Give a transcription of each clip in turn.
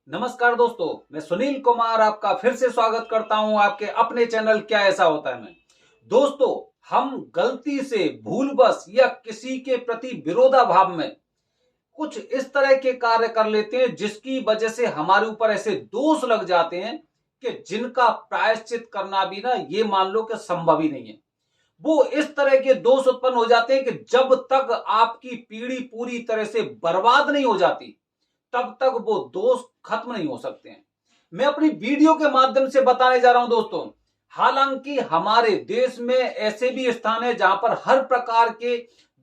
नमस्कार दोस्तों, मैं सुनील कुमार आपका फिर से स्वागत करता हूं आपके अपने चैनल क्या ऐसा होता है में। दोस्तों, हम गलती से भूलवश या किसी के प्रति विरोधाभाव में कुछ इस तरह के कार्य कर लेते हैं जिसकी वजह से हमारे ऊपर ऐसे दोष लग जाते हैं कि जिनका प्रायश्चित करना भी ना ये मान लो कि संभव ही नहीं है। वो इस तरह के दोष उत्पन्न हो जाते हैं कि जब तक आपकी पीढ़ी पूरी तरह से बर्बाद नहीं हो जाती तब तक वो दोष खत्म नहीं हो सकते हैं। मैं अपनी वीडियो के माध्यम से बताने जा रहा हूं दोस्तों, हालांकि हमारे देश में ऐसे भी स्थान है जहां पर हर प्रकार के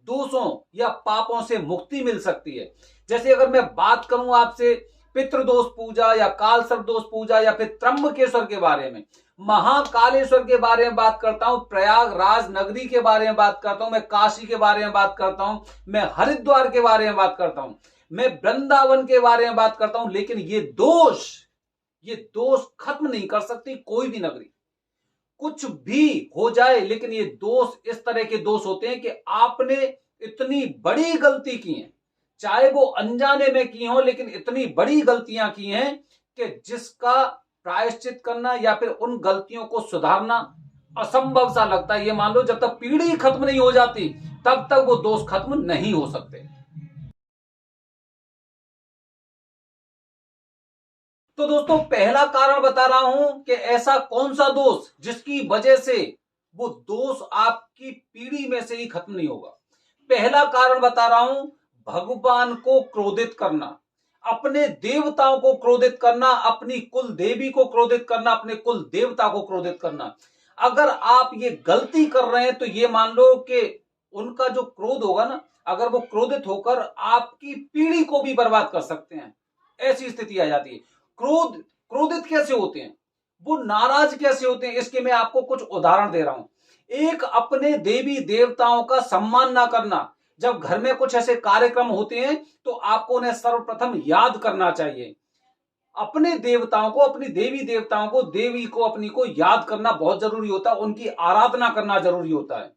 दोषों या पापों से मुक्ति मिल सकती है। जैसे अगर मैं बात करूं आपसे पितृदोष पूजा या काल सर्प दोष पूजा या फिर त्र्यंबकेश्वर के बारे में, महाकालेश्वर के बारे में बात करता हूं, प्रयागराज नगरी के बारे में बात करता हूं, मैं काशी के बारे में बात करता हूं, मैं हरिद्वार के बारे में बात करता हूं, मैं वृंदावन के बारे में बात करता हूं, लेकिन ये दोष खत्म नहीं कर सकती कोई भी नगरी। कुछ भी हो जाए, लेकिन ये दोष इस तरह के दोष होते हैं कि आपने इतनी बड़ी गलती की है, चाहे वो अनजाने में की हो, लेकिन इतनी बड़ी गलतियां की हैं कि जिसका प्रायश्चित करना या फिर उन गलतियों को सुधारना असंभव सा लगता है। ये मान लो जब तक पीढ़ी खत्म नहीं हो जाती तब तक वो दोष खत्म नहीं हो सकते। तो दोस्तों, पहला कारण बता रहा हूं कि ऐसा कौन सा दोष जिसकी वजह से वो दोष आपकी पीढ़ी में से ही खत्म नहीं होगा। पहला कारण बता रहा हूं, भगवान को क्रोधित करना, अपने देवताओं को क्रोधित करना, अपनी कुल देवी को क्रोधित करना, अपने कुल देवता को क्रोधित करना। अगर आप ये गलती कर रहे हैं तो ये मान लो कि उनका जो क्रोध होगा ना, अगर वो क्रोधित होकर आपकी पीढ़ी को भी बर्बाद कर सकते हैं, ऐसी स्थिति आ जाती है। क्रोधित कैसे होते हैं, वो नाराज कैसे होते हैं, इसके मैं आपको कुछ उदाहरण दे रहा हूं। एक, अपने देवी देवताओं का सम्मान ना करना। जब घर में कुछ ऐसे कार्यक्रम होते हैं तो आपको उन्हें सर्वप्रथम याद करना चाहिए। अपने देवताओं को, अपनी देवी देवताओं को, देवी को अपनी को याद करना बहुत जरूरी होता है, उनकी आराधना करना जरूरी होता है।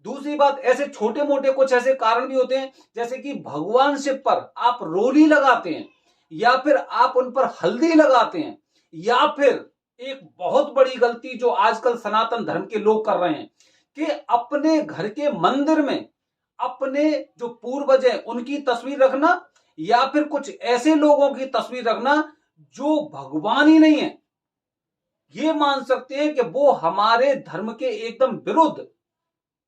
दूसरी बात, ऐसे छोटे मोटे कुछ ऐसे कारण भी होते हैं, जैसे कि भगवान शिव पर आप रोली लगाते हैं, या फिर आप उन पर हल्दी लगाते हैं, या फिर एक बहुत बड़ी गलती जो आजकल सनातन धर्म के लोग कर रहे हैं कि अपने घर के मंदिर में अपने जो पूर्वज हैं उनकी तस्वीर रखना, या फिर कुछ ऐसे लोगों की तस्वीर रखना जो भगवान ही नहीं है। ये मान सकते हैं कि वो हमारे धर्म के एकदम विरुद्ध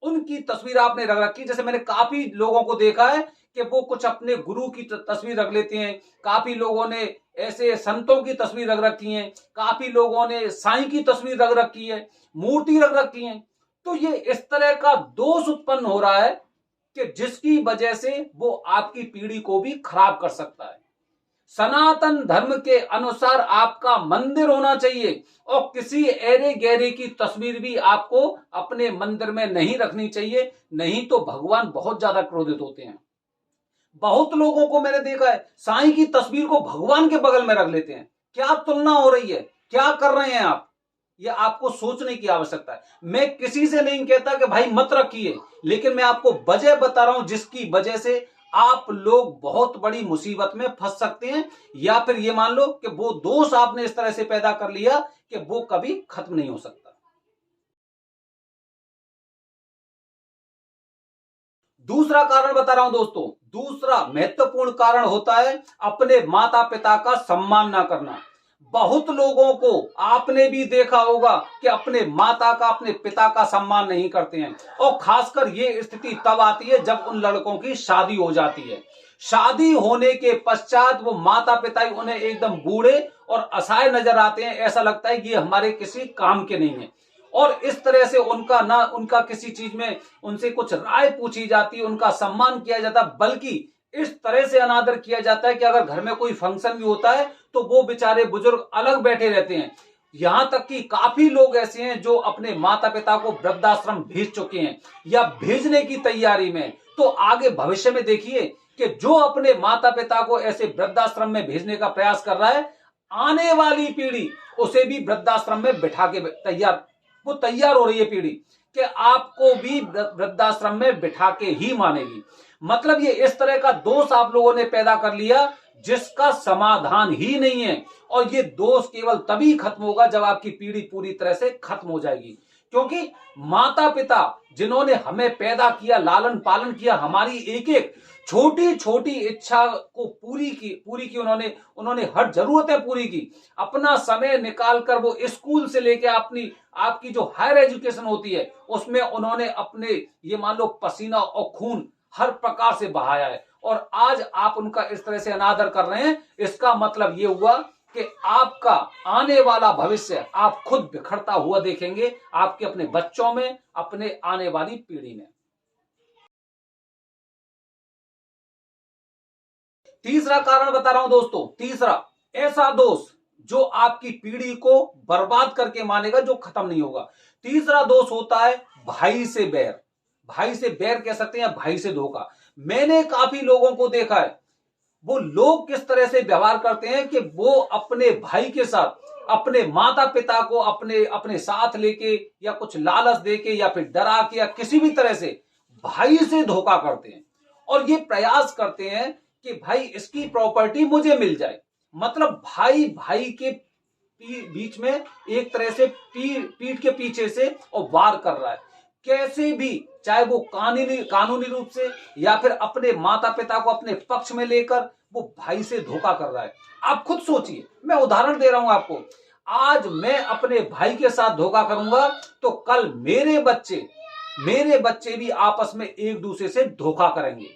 उनकी तस्वीर आपने रख रखी। जैसे मैंने काफी लोगों को देखा है कि वो कुछ अपने गुरु की तस्वीर रख लेते हैं, काफी लोगों ने ऐसे संतों की तस्वीर रख रखी है, काफी लोगों ने साईं की तस्वीर रख रखी है, मूर्ति रख रखी है। तो ये इस तरह का दोष उत्पन्न हो रहा है कि जिसकी वजह से वो आपकी पीढ़ी को भी खराब कर सकता है। सनातन धर्म के अनुसार आपका मंदिर होना चाहिए और किसी एरे गहरे की तस्वीर भी आपको अपने मंदिर में नहीं रखनी चाहिए, नहीं तो भगवान बहुत ज्यादा क्रोधित होते हैं। बहुत लोगों को मैंने देखा है, साईं की तस्वीर को भगवान के बगल में रख लेते हैं। क्या तुलना हो रही है, क्या कर रहे हैं आप? ये आपको सोचने की आवश्यकता है। मैं किसी से नहीं कहता कि भाई मत रखिए, लेकिन मैं आपको वजह बता रहा हूं जिसकी वजह से आप लोग बहुत बड़ी मुसीबत में फंस सकते हैं, या फिर ये मान लो कि वो दोष आपने इस तरह से पैदा कर लिया कि वो कभी खत्म नहीं हो सकता। दूसरा कारण बता रहा हूं दोस्तों, दूसरा महत्वपूर्ण कारण होता है अपने माता पिता का सम्मान ना करना। बहुत लोगों को आपने भी देखा होगा कि अपने माता का, अपने पिता का सम्मान नहीं करते हैं, और खासकर ये स्थिति तब आती है जब उन लड़कों की शादी हो जाती है। शादी होने के पश्चात वो माता पिता ही उन्हें एकदम बूढ़े और असहाय नजर आते हैं, ऐसा लगता है कि ये हमारे किसी काम के नहीं है, और इस तरह से उनका किसी चीज में उनसे कुछ राय पूछी जाती है, उनका सम्मान किया जाता, बल्कि इस तरह से अनादर किया जाता है कि अगर घर में कोई फंक्शन भी होता है तो वो बेचारे बुजुर्ग अलग बैठे रहते हैं। यहां तक कि काफी लोग ऐसे हैं जो अपने माता पिता को वृद्धाश्रम भेज चुके हैं या भेजने की तैयारी में। तो आगे भविष्य में देखिए कि जो अपने माता पिता को ऐसे वृद्धाश्रम में भेजने का प्रयास कर रहा है, आने वाली पीढ़ी उसे भी वृद्धाश्रम में बिठा के तैयार हो रही है पीढ़ी कि आपको भी वृद्धाश्रम में बिठा के ही मानेगी। मतलब ये इस तरह का दोष आप लोगों ने पैदा कर लिया जिसका समाधान ही नहीं है। और ये दोष केवल तभी खत्म होगा जब आपकी पीढ़ी पूरी तरह से खत्म हो जाएगी। क्योंकि माता पिता जिन्होंने हमें पैदा किया, लालन पालन किया, हमारी एक एक छोटी छोटी इच्छा को पूरी की उन्होंने हर जरूरतें पूरी की। अपना समय निकालकर वो स्कूल से लेके अपनी आपकी जो हायर एजुकेशन होती है उसमें उन्होंने अपने ये मान लो पसीना और खून हर प्रकार से बहाया है। और आज आप उनका इस तरह से अनादर कर रहे हैं, इसका मतलब ये हुआ कि आपका आने वाला भविष्य आप खुद बिखरता हुआ देखेंगे, आपके अपने बच्चों में, अपने आने वाली पीढ़ी में। तीसरा कारण बता रहा हूं दोस्तों, तीसरा ऐसा दोष जो आपकी पीढ़ी को बर्बाद करके मानेगा, जो खत्म नहीं होगा। तीसरा दोष होता है भाई से बैर। भाई से बैर कह सकते हैं, भाई से धोखा। मैंने काफी लोगों को देखा है, वो लोग किस तरह से व्यवहार करते हैं कि वो अपने भाई के साथ अपने माता पिता को अपने साथ लेके या कुछ लालच देके या फिर डरा के या किसी भी तरह से भाई से धोखा करते हैं। और ये प्रयास करते हैं कि भाई इसकी प्रॉपर्टी मुझे मिल जाए। मतलब भाई भाई के बीच में एक तरह से पीठ के पीछे से और वार कर रहा है, कैसे भी, चाहे वो कानूनी रूप से या फिर अपने माता पिता को अपने पक्ष में लेकर वो भाई से धोखा कर रहा है। आप खुद सोचिए, मैं उदाहरण दे रहा हूं आपको। आज मैं अपने भाई के साथ धोखा करूंगा तो कल मेरे बच्चे भी आपस में एक दूसरे से धोखा करेंगे।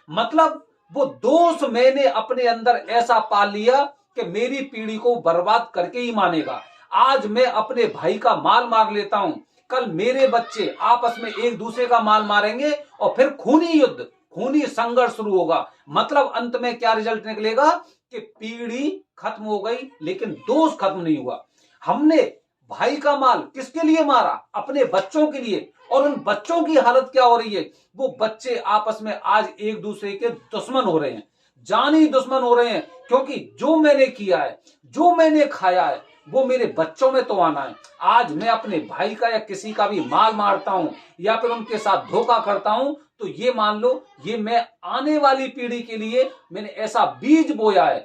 मतलब वो दोष मैंने अपने अंदर ऐसा पाल लिया कि मेरी पीढ़ी को बर्बाद करके ही मानेगा। आज मैं अपने भाई का माल मार लेता हूं, कल मेरे बच्चे आपस में एक दूसरे का माल मारेंगे और फिर खूनी युद्ध, खूनी संघर्ष शुरू होगा। मतलब अंत में क्या रिजल्ट निकलेगा कि पीढ़ी खत्म हो गई लेकिन दोष खत्म नहीं हुआ। हमने भाई का माल किसके लिए मारा? अपने बच्चों के लिए। और उन बच्चों की हालत क्या हो रही है? वो बच्चे आपस में आज एक दूसरे के दुश्मन हो रहे हैं, जानी दुश्मन हो रहे हैं। क्योंकि जो मैंने किया है, जो मैंने खाया है, वो मेरे बच्चों में तो आना है। आज मैं अपने भाई का या किसी का भी माल मारता हूं या फिर उनके साथ धोखा करता हूं तो ये मान लो, ये मैं आने वाली पीढ़ी के लिए मैंने ऐसा बीज बोया है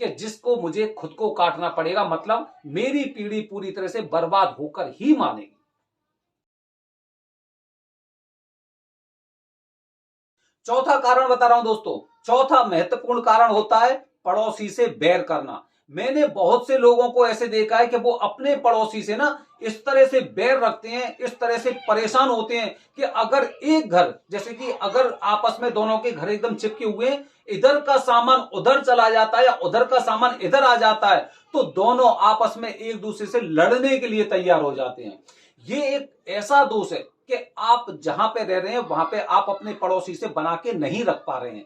कि जिसको मुझे खुद को काटना पड़ेगा। मतलब मेरी पीढ़ी पूरी तरह से बर्बाद होकर ही मानेगी। चौथा कारण बता रहा हूं दोस्तों, चौथा महत्वपूर्ण कारण होता है पड़ोसी से बैर करना। मैंने बहुत से लोगों को ऐसे देखा है कि वो अपने पड़ोसी से ना इस तरह से बैर रखते हैं, इस तरह से परेशान होते हैं कि अगर एक घर, जैसे कि अगर आपस में दोनों के घर एकदम चिपके हुए हैं, इधर का सामान उधर चला जाता है या उधर का सामान इधर आ जाता है तो दोनों आपस में एक दूसरे से लड़ने के लिए तैयार हो जाते हैं। ये एक ऐसा दोष है कि आप जहां पे रह रहे हैं वहां पे आप अपने पड़ोसी से बना के नहीं रख पा रहे हैं।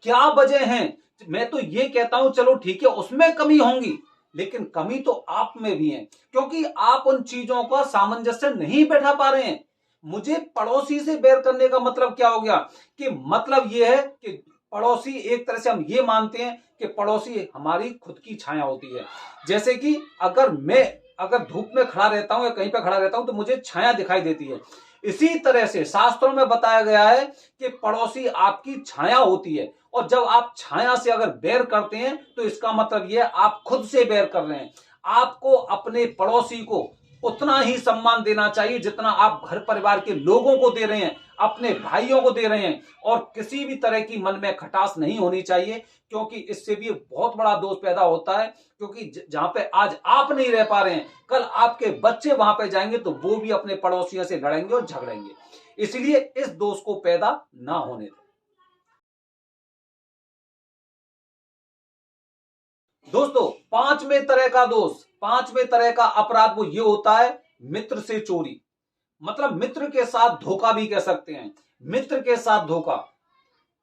क्या वजह है? मैं तो ये कहता हूं चलो ठीक है, उसमें कमी होंगी, लेकिन कमी तो आप में भी है, क्योंकि आप उन चीजों का सामंजस्य नहीं बैठा पा रहे हैं। मुझे पड़ोसी से बैर करने का मतलब क्या हो गया कि मतलब ये है कि पड़ोसी, एक तरह से हम ये मानते हैं कि पड़ोसी हमारी खुद की छाया होती है। जैसे कि अगर धूप में खड़ा रहता हूं या कहीं पे खड़ा रहता हूं तो मुझे छाया दिखाई देती है। इसी तरह से शास्त्रों में बताया गया है कि पड़ोसी आपकी छाया होती है। और जब आप छाया से अगर बैर करते हैं तो इसका मतलब यह आप खुद से बैर कर रहे हैं। आपको अपने पड़ोसी को उतना ही सम्मान देना चाहिए जितना आप घर परिवार के लोगों को दे रहे हैं, अपने भाइयों को दे रहे हैं। और किसी भी तरह की मन में खटास नहीं होनी चाहिए, क्योंकि इससे भी बहुत बड़ा दोष पैदा होता है। क्योंकि जहां पे आज आप नहीं रह पा रहे हैं, कल आपके बच्चे वहां पे जाएंगे तो वो भी अपने पड़ोसियों से लड़ेंगे और झगड़ेंगे। इसलिए इस दोष को पैदा ना होने दें। दोस्तों, पांचवें तरह का अपराध वो ये होता है मित्र से चोरी। मतलब मित्र के साथ धोखा भी कह सकते हैं। मित्र के साथ धोखा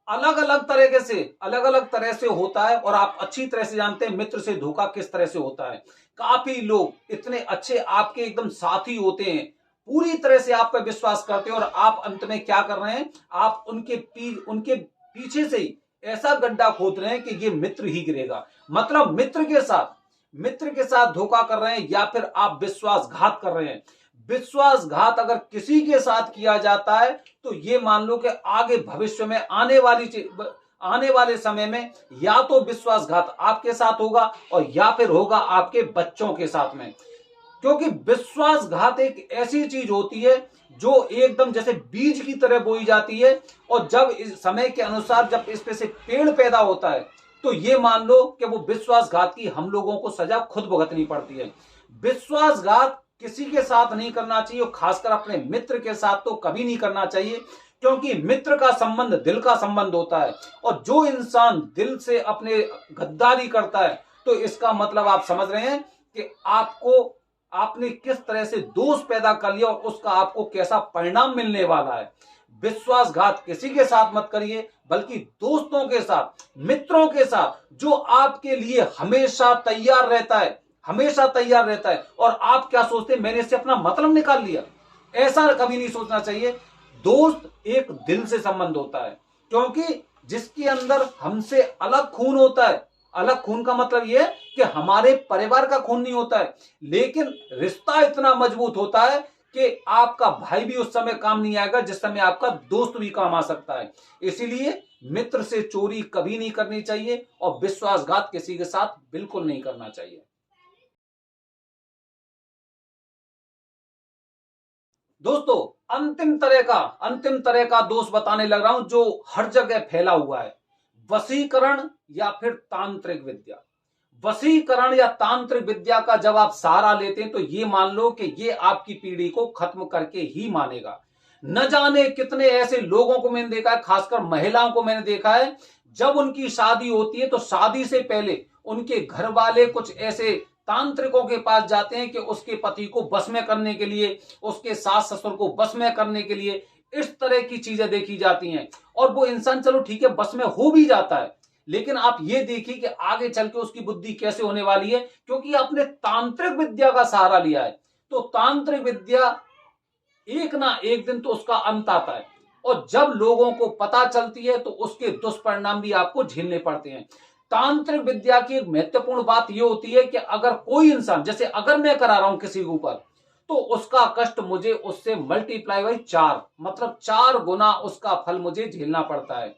अलग अलग तरह से होता है और आप अच्छी तरह से जानते हैं मित्र से धोखा किस तरह से होता है। काफी लोग इतने अच्छे आपके एकदम साथी होते हैं, पूरी तरह से आप पर विश्वास करते हैं और आप अंत में क्या कर रहे हैं, आप उनके पीछे से ही ऐसा गड्ढा खोद रहे हैं कि ये मित्र ही गिरेगा। मतलब मित्र के साथ धोखा कर रहे हैं या फिर आप विश्वासघात कर रहे हैं। विश्वासघात अगर किसी के साथ किया जाता है तो ये मान लो कि आगे भविष्य में आने वाले समय में या तो विश्वासघात आपके साथ होगा और या फिर होगा आपके बच्चों के साथ में। क्योंकि विश्वासघात एक ऐसी चीज होती है जो एकदम जैसे बीज की तरह बोई जाती है, और जब इस समय के अनुसार जब इस पे से पेड़ पैदा होता है तो ये मान लो कि वो विश्वासघात की हम लोगों को सजा खुद भुगतनी पड़ती है। विश्वासघात किसी के साथ नहीं करना चाहिए, और खासकर अपने मित्र के साथ तो कभी नहीं करना चाहिए, क्योंकि मित्र का संबंध दिल का संबंध होता है, और जो इंसान दिल से अपने गद्दारी करता है तो इसका मतलब आप समझ रहे हैं कि आपने किस तरह से दोष पैदा कर लिया और उसका आपको कैसा परिणाम मिलने वाला है। विश्वासघात किसी के साथ मत करिए, बल्कि दोस्तों के साथ, मित्रों के साथ, जो आपके लिए हमेशा तैयार रहता है, हमेशा तैयार रहता है। और आप क्या सोचते हैं, मैंने इससे अपना मतलब निकाल लिया, ऐसा कभी नहीं सोचना चाहिए। दोस्त एक दिल से संबंध होता है, क्योंकि जिसके अंदर हमसे अलग खून होता है, अलग खून का मतलब यह है कि हमारे परिवार का खून नहीं होता है, लेकिन रिश्ता इतना मजबूत होता है कि आपका भाई भी उस समय काम नहीं आएगा जिस समय आपका दोस्त भी काम आ सकता है। इसीलिए मित्र से चोरी कभी नहीं करनी चाहिए और विश्वासघात किसी के साथ बिल्कुल नहीं करना चाहिए। दोस्तों, अंतिम तरह का दोष बताने लग रहा हूं जो हर जगह फैला हुआ है, वशीकरण या फिर तांत्रिक विद्या। वशीकरण या तांत्रिक विद्या का जब आप सहारा लेते हैं तो ये मान लो कि ये आपकी पीढ़ी को खत्म करके ही मानेगा। न जाने कितने ऐसे लोगों को मैंने देखा है, खासकर महिलाओं को मैंने देखा है, जब उनकी शादी होती है तो शादी से पहले उनके घर वाले कुछ ऐसे तांत्रिकों के पास जाते हैं कि उसके पति को बस में करने के लिए, उसके सास ससुर को बस में करने के लिए, इस तरह की चीजें देखी जाती हैं। और वो इंसान चलो ठीक है बस में हो भी जाता है, लेकिन आप ये देखिए कि आगे चल के उसकी बुद्धि कैसे होने वाली है, क्योंकि आपने तांत्रिक विद्या का सहारा लिया है। तो तांत्रिक विद्या एक ना एक दिन तो उसका अंत आता है, और जब लोगों को पता चलती है तो उसके दुष्परिणाम भी आपको झेलने पड़ते हैं। तांत्रिक विद्या की एक महत्वपूर्ण बात यह होती है कि अगर कोई इंसान, जैसे अगर मैं करा रहा हूं किसी के ऊपर, तो उसका कष्ट मुझे उससे मल्टीप्लाई बाई 4, मतलब 4 गुना उसका फल मुझे झेलना पड़ता है।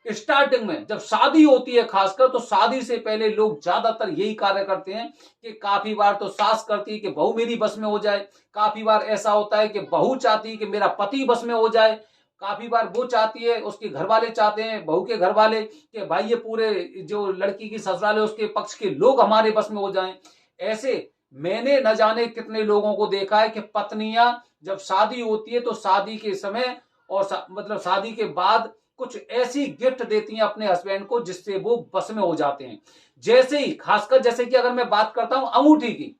स्टार्टिंग में जब शादी होती है, खासकर तो शादी से पहले लोग ज्यादातर यही कार्य करते हैं कि काफी बार तो सास करती है कि बहू मेरी बस में हो जाए, काफी बार ऐसा होता है कि बहू चाहती है कि मेरा पति बस में हो जाए, काफी बार वो चाहती है, उसके घर वाले चाहते हैं, बहू के घर वाले, कि भाई ये पूरे जो लड़की की ससुराल है उसके पक्ष के लोग हमारे बस में हो जाएं। ऐसे मैंने न जाने कितने लोगों को देखा है कि पत्नियां जब शादी होती है तो शादी के समय और मतलब शादी के बाद कुछ ऐसी गिफ्ट देती हैं अपने हस्बैंड को जिससे वो बस में हो जाते हैं। जैसे ही, खासकर जैसे कि अगर मैं बात करता हूं अंगूठी की,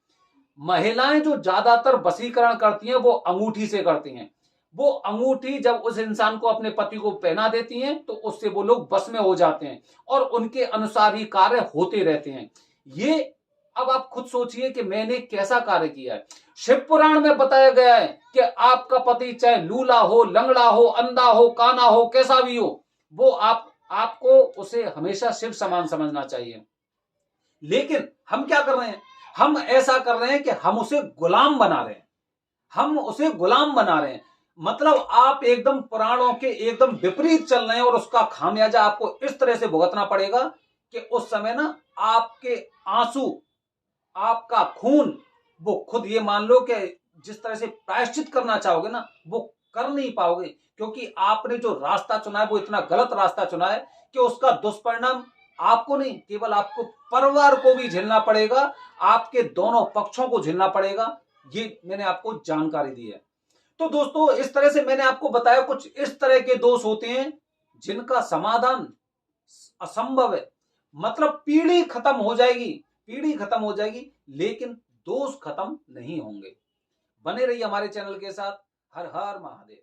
महिलाएं जो ज्यादातर वशीकरण करती हैं वो अंगूठी से करती हैं। वो अंगूठी जब उस इंसान को, अपने पति को पहना देती हैं तो उससे वो लोग बस में हो जाते हैं और उनके अनुसार ही कार्य होते रहते हैं। ये अब आप खुद सोचिए कि मैंने कैसा कार्य किया है। शिव पुराण में बताया गया है कि आपका पति चाहे लूला हो, लंगड़ा हो, अंधा हो, काना हो, कैसा भी हो, वो आपको उसे हमेशा शिव समान समझना चाहिए। लेकिन हम क्या कर रहे हैं, हम ऐसा कर रहे हैं कि हम उसे गुलाम बना रहे हैं, हम उसे गुलाम बना रहे हैं। मतलब आप एकदम पुराणों के एकदम विपरीत चल रहे हैं, और उसका खामियाजा आपको इस तरह से भुगतना पड़ेगा कि उस समय ना आपके आंसू, आपका खून, वो खुद ये मान लो कि जिस तरह से प्रायश्चित करना चाहोगे ना, वो कर नहीं पाओगे, क्योंकि आपने जो रास्ता चुना है वो इतना गलत रास्ता चुना है कि उसका दुष्परिणाम आपको नहीं, केवल आपको परिवार को भी झेलना पड़ेगा, आपके दोनों पक्षों को झेलना पड़ेगा। ये मैंने आपको जानकारी दी है। तो दोस्तों, इस तरह से मैंने आपको बताया कुछ इस तरह के दोष होते हैं जिनका समाधान असंभव है। मतलब पीढ़ी खत्म हो जाएगी, पीढ़ी खत्म हो जाएगी, लेकिन दोष खत्म नहीं होंगे। बने रहिए हमारे चैनल के साथ। हर हर महादेव।